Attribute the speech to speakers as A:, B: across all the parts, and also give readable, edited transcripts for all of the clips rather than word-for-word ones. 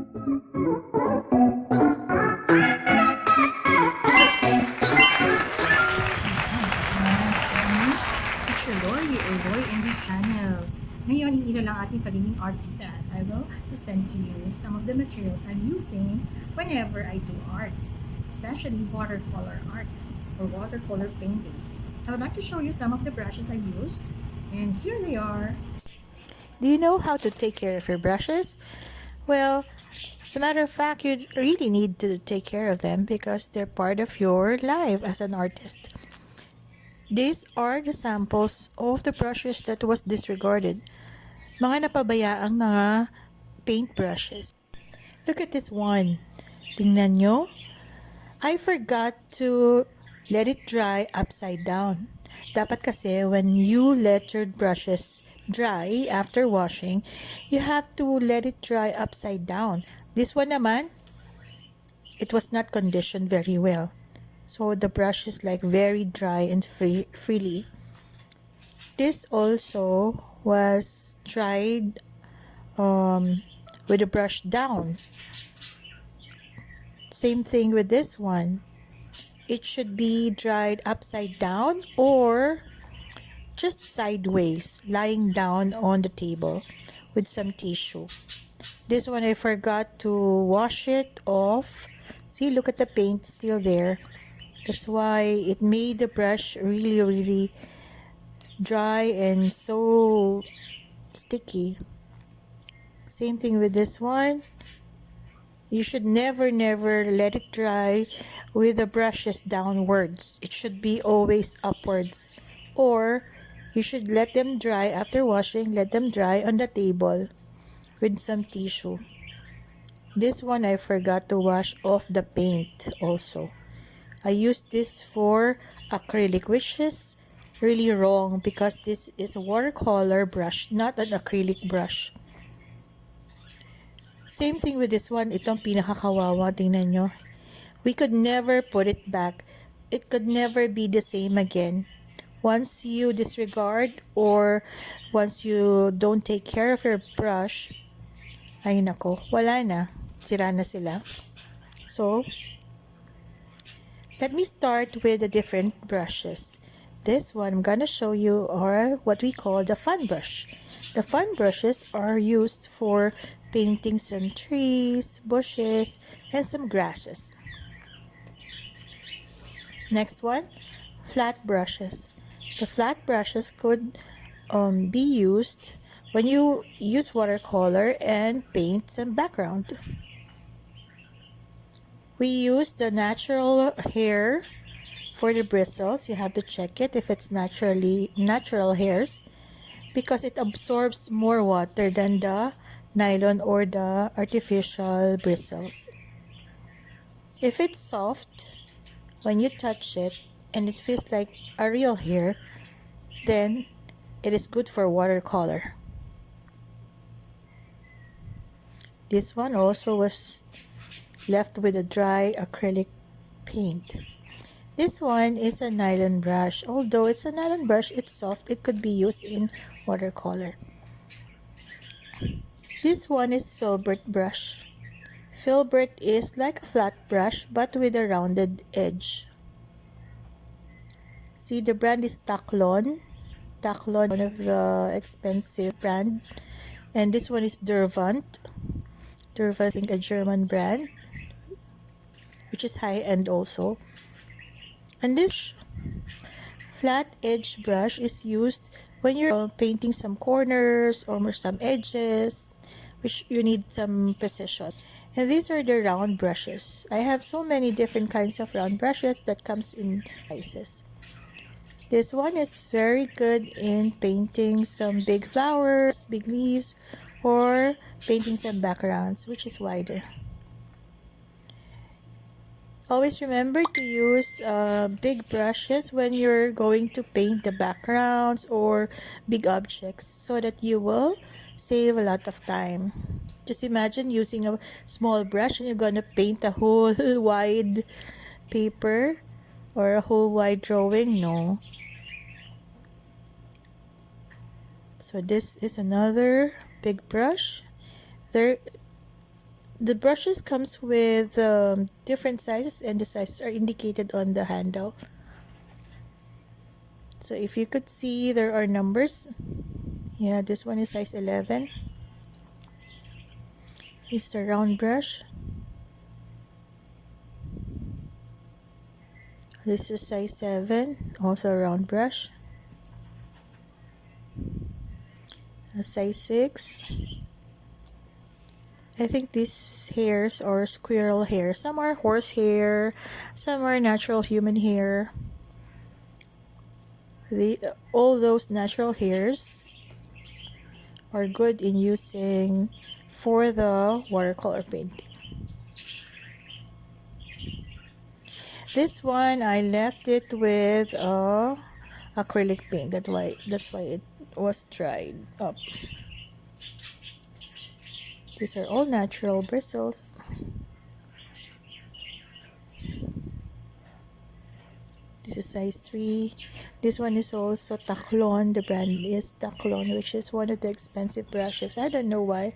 A: Teacher Lori or Roy Envy channel. Ngayon, iilan lang ating pagiging art teacher. I will present to you some of the materials I'm using whenever I do art, especially watercolor art or watercolor painting. I would like to show you some of the brushes I used, and here they are. Do you know how to take care of your brushes? Well, as a matter of fact, you really need to take care of them because they're part of your life as an artist. These are the samples of the brushes that was disregarded. Mga napabayaang mga paint brushes. Look at this one. Tingnan nyo. I forgot to let it dry upside down. Dapat kasi when you let your brushes dry after washing, you have to let it dry upside down. This one naman, it was not conditioned very well. So the brush is like very dry and freely. This also was dried with the brush down. Same thing with this one. It should be dried upside down or just sideways, lying down on the table with some tissue. This one I forgot to wash it off. See, look at the paint still there. That's why it made the brush really dry and so sticky. Same thing with this one. You should never let it dry with the brushes downwards. It should be always upwards. Or you should let them dry after washing, let them dry on the table with some tissue. This one I forgot to wash off the paint also. I used this for acrylic, which is really wrong because this is a watercolor brush, not an acrylic brush. Same thing with this one. Itong pinakakawawa. Tingnan nyo. We could never put it back. It could never be the same again. Once you disregard or once you don't take care of your brush, ay nako, wala na. Sira na sila. So, let me start with the different brushes. This one I'm gonna show you are what we call the fun brush. The fun brushes are used for painting some trees, bushes, and some grasses. Next one, flat brushes. The flat brushes could be used when you use watercolor and paint some background. We use the natural hair for the bristles. You have to check it if it's natural hairs because it absorbs more water than the nylon or the artificial bristles. If it's soft, when you touch it and it feels like a real hair, then it is good for watercolor. This one also was left with a dry acrylic paint. This one is a nylon brush. Although it's a nylon brush, it's soft. It could be used in watercolor. This one is filbert brush. Filbert is like a flat brush but with a rounded edge. See, the brand is Taklon. Taklon, one of the expensive brand. And this one is Derwent. Derwent, I think a German brand, which is high-end also. And this flat edge brush is used when you're painting some corners or some edges, which you need some precision. And these are the round brushes. I have so many different kinds of round brushes that comes in sizes. This one is very good in painting some big flowers, big leaves, or painting some backgrounds, which is wider. Always remember to use big brushes when you're going to paint the backgrounds or big objects so that you will save a lot of time. Just imagine using a small brush and you're gonna paint a whole wide paper or a whole wide drawing. No. So this is another big brush.
B: The brushes comes with different sizes, and the sizes are indicated on the handle. So if you could see, there are numbers. Yeah, this one is size 11. This is a round brush. This is size 7, also a round brush. A size 6. I think these hairs are squirrel hair. Some are horse hair, some are natural human hair. All those natural hairs are good in using for the watercolor painting. This one I left it with acrylic paint. That's why it was dried up. These are all natural bristles. This is size 3. This one is also Taklon. The brand is Taklon, which is one of the expensive brushes. I don't know why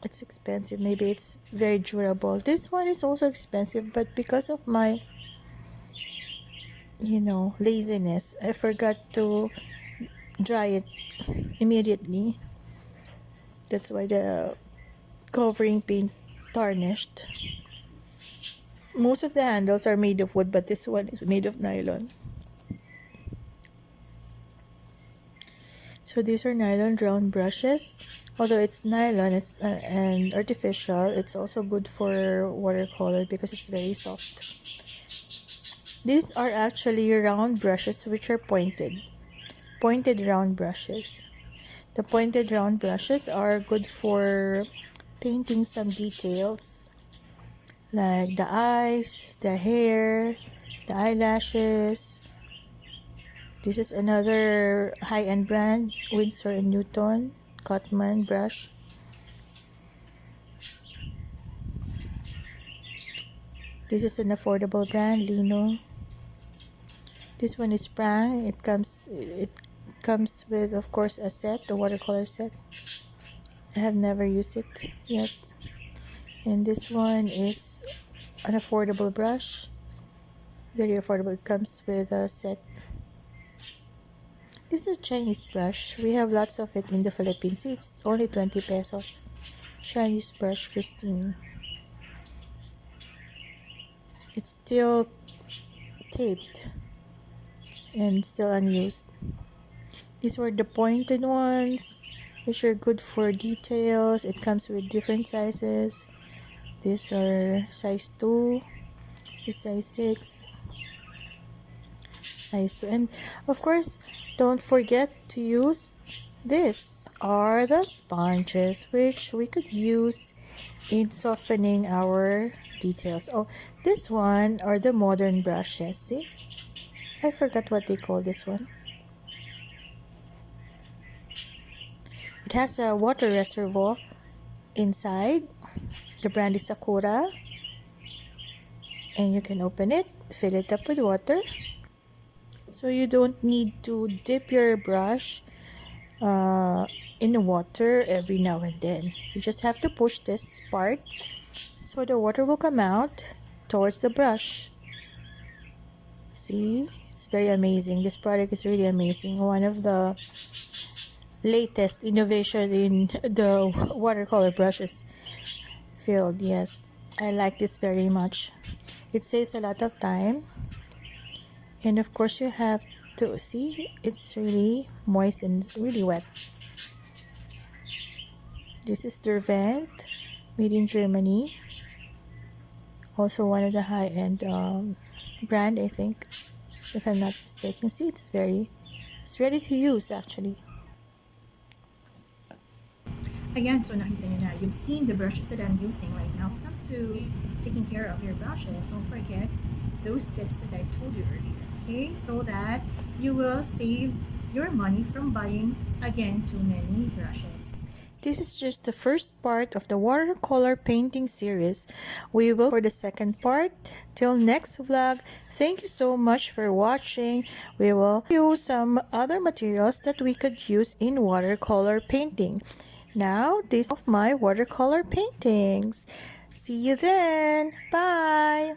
B: it's expensive. Maybe it's very durable. This one is also expensive, but because of my laziness, I forgot to dry it immediately. That's why the covering paint tarnished. Most of the handles are made of wood, but this one is made of nylon. So these are nylon round brushes. Although it's nylon, and artificial, it's also good for watercolor because it's very soft. These are actually round brushes which are pointed round brushes. The pointed round brushes are good for painting some details like the eyes, the hair, the eyelashes. This is another high-end brand, Winsor & Newton Cotman brush. This is an affordable brand, Lino. This one is Prang. It comes with, of course, a set, the watercolor set. I have never used it yet. And this one is an affordable brush. Very affordable. It comes with a set. This is a Chinese brush. We have lots of it in the Philippines. See, it's only 20 pesos. Chinese brush, Christine. It's still taped and still unused. These were the pointed ones, which are good for details. It comes with different sizes. These are size 2, this size 6, size 2. And of course, don't forget to use these are the sponges which we could use in softening our details. Oh, this one are the modern brushes. See? I forgot what they call this one. It has a water reservoir inside. The brand is Sakura. And you can open it, fill it up with water. So you don't need to dip your brush in the water every now and then. You just have to push this part so the water will come out towards the brush. See? It's very amazing. This product is really amazing. One of the latest innovation in the watercolor brushes field. Yes, I like this very much. It saves a lot of time. And of course you have to see it's really moist and it's really wet. This is Derwent, made in Germany. Also one of the high-end brand, I think, if I'm not mistaken. See, it's ready to use actually.
A: Ayan, so nakita niyo na. You've seen the brushes that I'm using right now. When it comes to taking care of your brushes, don't forget those tips that I told you earlier. Okay, so that you will save your money from buying, again, too many brushes.
B: This is just the first part of the watercolor painting series. We will for the second part. Till next vlog, thank you so much for watching. We will use some other materials that we could use in watercolor painting. Now, these are my watercolor paintings. See you then. Bye.